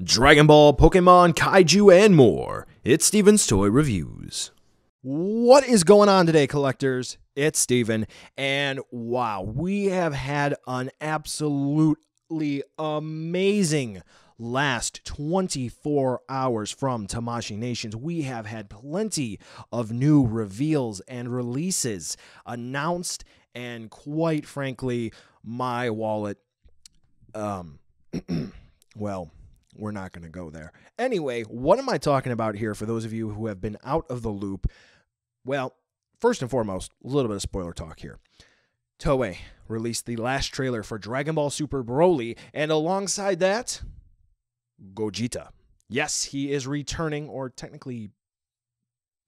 Dragon Ball, Pokemon, Kaiju, and more. It's Steven's Toy Reviews. What is going on today, collectors? It's Steven, and wow, we have had an absolutely amazing last 24 hours from Tamashii Nations. We have had plenty of new reveals and releases announced, and quite frankly, my wallet, well, we're not going to go there. Anyway, what am I talking about here for those of you who have been out of the loop? Well, first and foremost, a little bit of spoiler talk here. Toei released the last trailer for Dragon Ball Super Broly, and alongside that, Gogeta. Yes, he is returning, or technically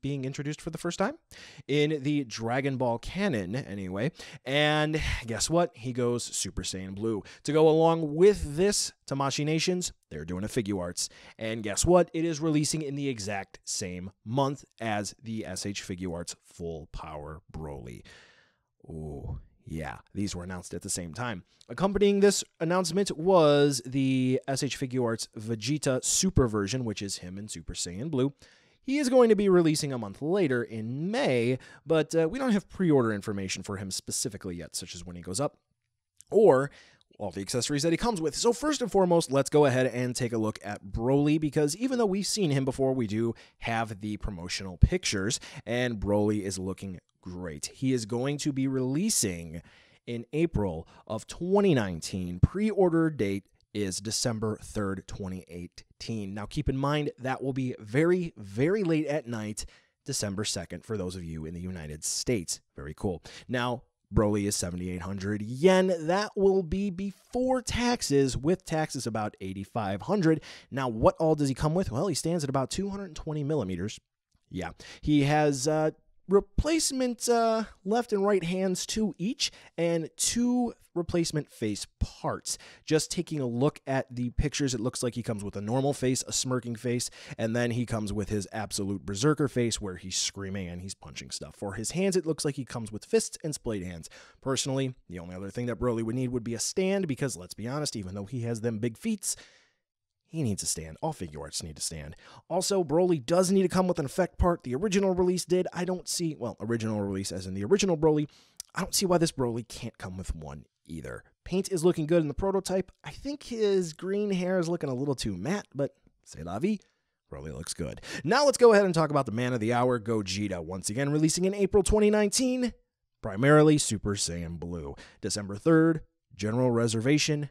being introduced for the first time in the Dragon Ball canon anyway. And guess what? He goes Super Saiyan Blue. To go along with this, Tamashii Nations, they're doing a Figuarts. And guess what? It is releasing in the exact same month as the SH Figuarts Full Power Broly. Ooh, yeah, these were announced at the same time. Accompanying this announcement was the SH Figuarts Vegeta Super version, which is him in Super Saiyan Blue. He is going to be releasing a month later in May, but we don't have pre-order information for him specifically yet, such as when he goes up, or all the accessories that he comes with. So first and foremost, let's go ahead and take a look at Broly, because even though we've seen him before, we do have the promotional pictures, and Broly is looking great. He is going to be releasing in April of 2019. Pre-order date is December 3rd, 2018. Now, keep in mind, that will be very, very late at night, December 2nd, for those of you in the United States. Very cool. Now, Broly is 7,800 yen. That will be before taxes. With taxes, about 8,500. Now, what all does he come with? Well, he stands at about 220 millimeters. Yeah, he has replacement left and right hands, 2 each, and 2 replacement face parts. Just taking a look at the pictures, it looks like he comes with a normal face, a smirking face, and then he comes with his absolute berserker face where he's screaming and he's punching stuff. For his hands, it looks like he comes with fists and splayed hands. Personally, the only other thing that Broly would need would be a stand, because let's be honest, even though he has them big feats, he needs a stand. All Figuarts need a stand. Also, Broly does need to come with an effect part. The original release did. I don't see, well, original release as in the original Broly, I don't see why this Broly can't come with one either. Paint is looking good in the prototype. I think his green hair is looking a little too matte, but c'est la vie. Broly looks good. Now let's go ahead and talk about the man of the hour, Gogeta. Once again, releasing in April 2019, primarily Super Saiyan Blue. December 3rd, general reservation,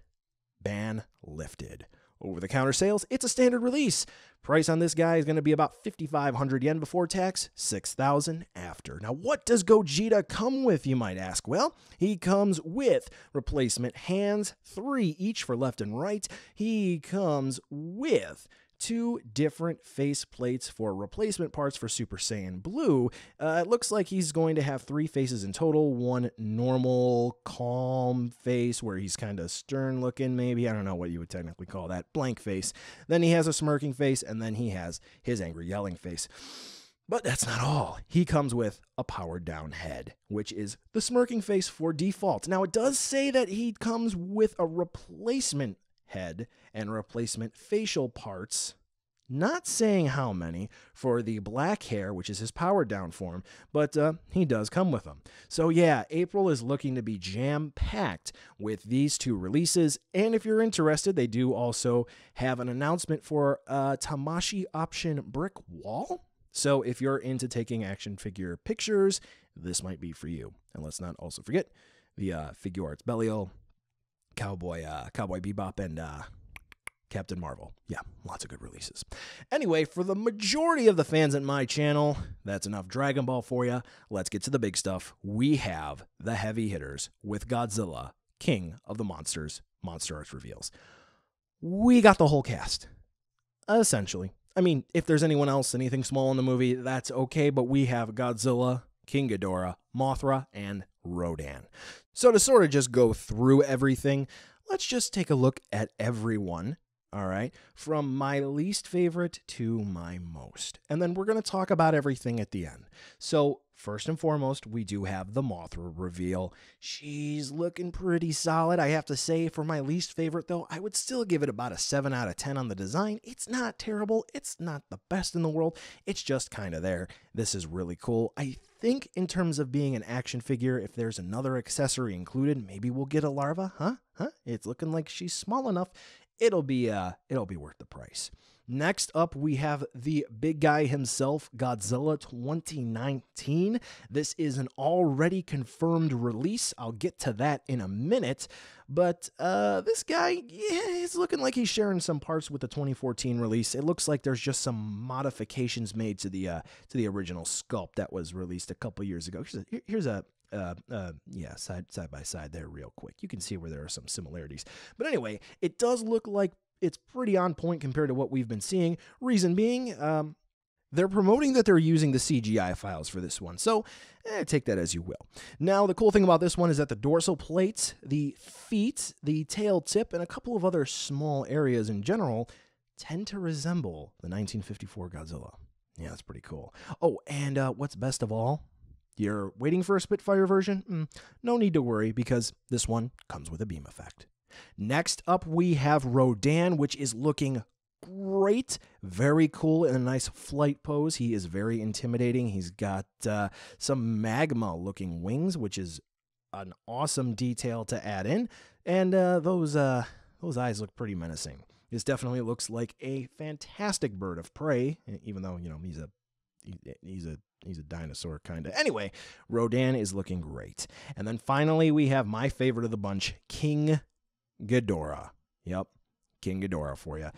ban lifted. Over-the-counter sales, it's a standard release. Price on this guy is going to be about 5,500 yen before tax, 6,000 after. Now, what does Gogeta come with, you might ask? Well, he comes with replacement hands, 3 each for left and right. He comes with 2 different face plates for replacement parts for Super Saiyan Blue. It looks like he's going to have 3 faces in total. 1 normal, calm face where he's kind of stern looking, maybe. I don't know what you would technically call that. Blank face. Then he has a smirking face, and then he has his angry yelling face. But that's not all. He comes with a powered down head, which is the smirking face for default. Now, it does say that he comes with a replacement head and replacement facial parts, not saying how many, for the black hair, which is his powered down form, but he does come with them. So yeah, April is looking to be jam-packed with these 2 releases, and if you're interested, they do also have an announcement for Tamashii option brick wall. So if you're into taking action figure pictures, this might be for you. And let's not also forget the Figuarts Belial, Cowboy Bebop, and Captain Marvel. Yeah, lots of good releases. Anyway, for the majority of the fans at my channel, that's enough Dragon Ball for you. Let's get to the big stuff. We have the heavy hitters with Godzilla, King of the Monsters, MonsterArts reveals. We got the whole cast, essentially. I mean, if there's anyone else, anything small in the movie, that's okay, but we have Godzilla, King Ghidorah, Mothra, and Rodan. So to sort of just go through everything, let's just take a look at everyone All right, from my least favorite to my most. And then we're going to talk about everything at the end. So, first and foremost, we do have the Mothra reveal. She's looking pretty solid. I have to say, for my least favorite, though, I would still give it about a 7 out of 10 on the design. It's not terrible. It's not the best in the world. It's just kind of there. This is really cool. I think in terms of being an action figure, if there's another accessory included, maybe we'll get a larva, huh? It's looking like she's small enough. It'll be worth the price. Next up, we have the big guy himself, Godzilla 2019. This is an already confirmed release. I'll get to that in a minute. But this guy, he's looking like he's sharing some parts with the 2014 release. It looks like there's just some modifications made to the original sculpt that was released a couple years ago. Here's a side by side there real quick. You can see where there are some similarities. But anyway, it does look like it's pretty on point compared to what we've been seeing. Reason being, they're promoting that they're using the CGI files for this one. So take that as you will. Now, the cool thing about this one is that the dorsal plates, the feet, the tail tip, and a couple of other small areas in general tend to resemble the 1954 Godzilla. Yeah, that's pretty cool. Oh, and what's best of all? You're waiting for a Spitfire version? No need to worry, because this one comes with a beam effect. Next up, we have Rodan, which is looking great. Very cool in a nice flight pose. He is very intimidating. He's got some magma-looking wings, which is an awesome detail to add in. And those eyes look pretty menacing. This definitely looks like a fantastic bird of prey, even though, he's a dinosaur, kind of. Anyway, Rodan is looking great. And then finally, we have my favorite of the bunch, King Ghidorah. Yep, King Ghidorah for you.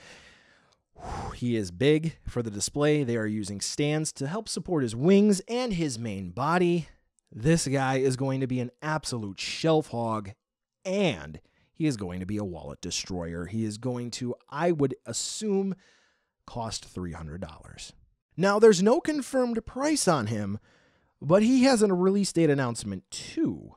He is big for the display. They are using stands to help support his wings and his main body. This guy is going to be an absolute shelf hog, and he is going to be a wallet destroyer. He is going to, I would assume, cost $300. Now, there's no confirmed price on him, but he has a release date announcement too.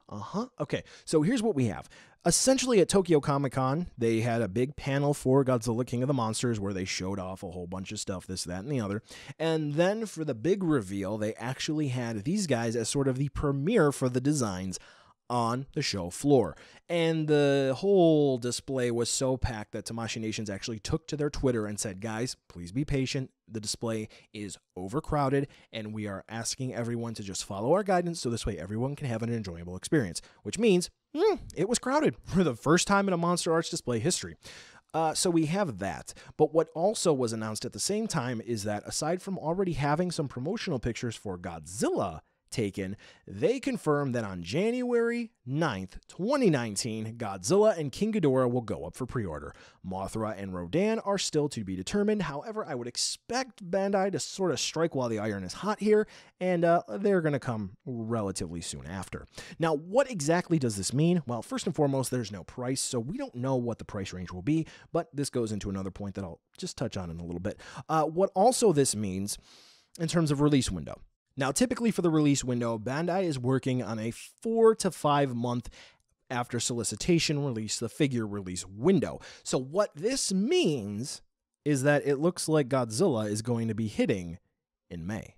Okay, so here's what we have. Essentially, at Tokyo Comic Con, they had a big panel for Godzilla King of the Monsters where they showed off a whole bunch of stuff, this, that, and the other. And then for the big reveal, they actually had these guys as sort of the premiere for the designs on the show floor. And the whole display was so packed that Tamashii Nations actually took to their Twitter and said, guys, please be patient. The display is overcrowded, and we are asking everyone to just follow our guidance so this way everyone can have an enjoyable experience, which means it was crowded for the first time in a MonsterArts display history. So we have that. But what also was announced at the same time is that aside from already having some promotional pictures for Godzilla taken, they confirmed that on January 9th, 2019, Godzilla and King Ghidorah will go up for pre-order. Mothra and Rodan are still to be determined. However, I would expect Bandai to sort of strike while the iron is hot here, and they're going to come relatively soon after. Now, what exactly does this mean? Well, first and foremost, there's no price, so we don't know what the price range will be, but this goes into another point that I'll just touch on in a little bit. What also this means in terms of release window. Now, typically for the release window, Bandai is working on a 4 to 5 month after solicitation release, the figure release window. So what this means is that it looks like Godzilla is going to be hitting in May.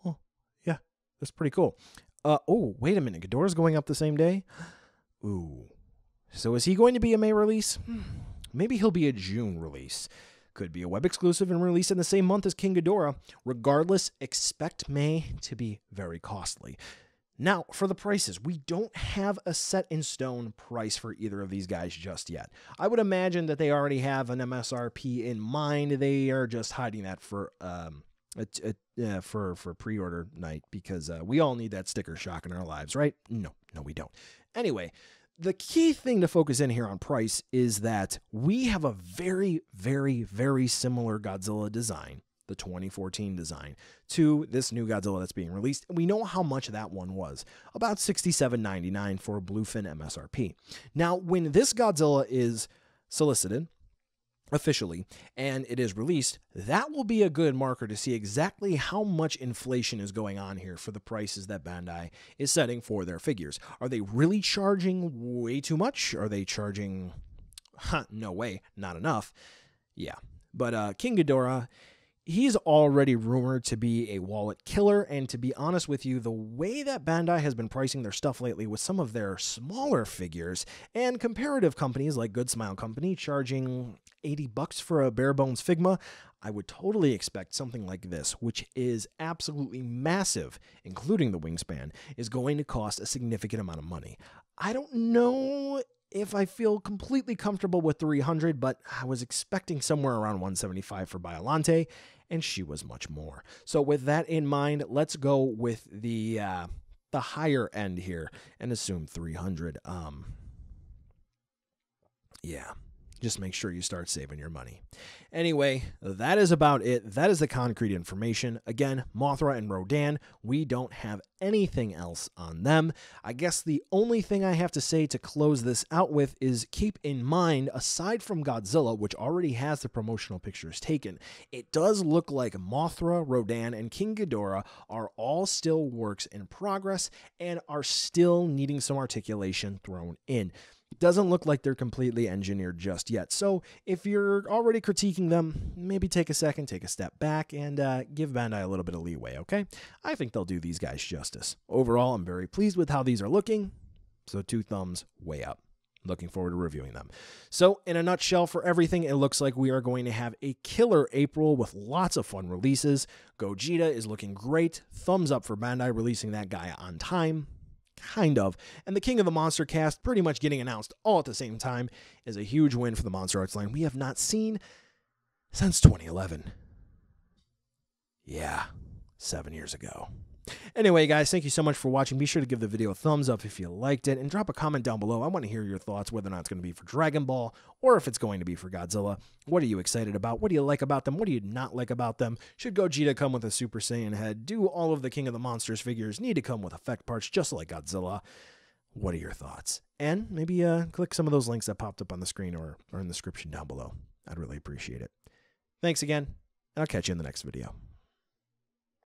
Oh, yeah, that's pretty cool. Oh, wait a minute. Ghidorah's going up the same day? Ooh. So is he going to be a May release? Maybe he'll be a June release. Could be a web exclusive and released in the same month as King Ghidorah. Regardless, expect May to be very costly. Now, for the prices, we don't have a set in stone price for either of these guys just yet. I would imagine that they already have an MSRP in mind. They are just hiding that for pre-order night because we all need that sticker shock in our lives, right? No, we don't. Anyway, the key thing to focus in here on price is that we have a very, very, very similar Godzilla design, the 2014 design, to this new Godzilla that's being released. We know how much that one was, about $67.99 for a Bluefin MSRP. Now, when this Godzilla is solicited officially and it is released, that will be a good marker to see exactly how much inflation is going on here for the prices that Bandai is setting for their figures. Are they really charging way too much? Are they charging, no way, not enough? Yeah. But King Ghidorah, he's already rumored to be a wallet killer, and to be honest with you, the way that Bandai has been pricing their stuff lately with some of their smaller figures and comparative companies like Good Smile Company charging $80 for a bare bones Figma, I would totally expect something like this, which is absolutely massive, including the wingspan, is going to cost a significant amount of money. I don't know if I feel completely comfortable with 300, but I was expecting somewhere around 175 for Biollante, and she was much more. So with that in mind, let's go with the higher end here and assume 300. Yeah. Just make sure you start saving your money. Anyway, that is about it. That is the concrete information. Again, Mothra and Rodan, we don't have anything else on them. I guess the only thing I have to say to close this out with is keep in mind, aside from Godzilla, which already has the promotional pictures taken, it does look like Mothra, Rodan, and King Ghidorah are all still works in progress and are still needing some articulation thrown in. Doesn't look like they're completely engineered just yet. So if you're already critiquing them, maybe take a second, take a step back, and give Bandai a little bit of leeway, okay? I think they'll do these guys justice. Overall, I'm very pleased with how these are looking, so 2 thumbs way up. Looking forward to reviewing them. So in a nutshell, for everything, it looks like we are going to have a killer April with lots of fun releases. Gogeta is looking great. Thumbs up for Bandai releasing that guy on time. Kind of. And the King of the Monster cast pretty much getting announced all at the same time is a huge win for the MonsterArts line we have not seen since 2011. Yeah, 7 years ago. Anyway, guys, thank you so much for watching. Be sure to give the video a thumbs up if you liked it, and drop a comment down below. I want to hear your thoughts, whether or not it's going to be for Dragon Ball or if it's going to be for Godzilla. What are you excited about? What do you like about them? What do you not like about them? Should Gogeta come with a Super Saiyan head? Do all of the King of the Monsters figures need to come with effect parts just like Godzilla? What are your thoughts? And maybe click some of those links that popped up on the screen or in the description down below. I'd really appreciate it. Thanks again, and I'll catch you in the next video.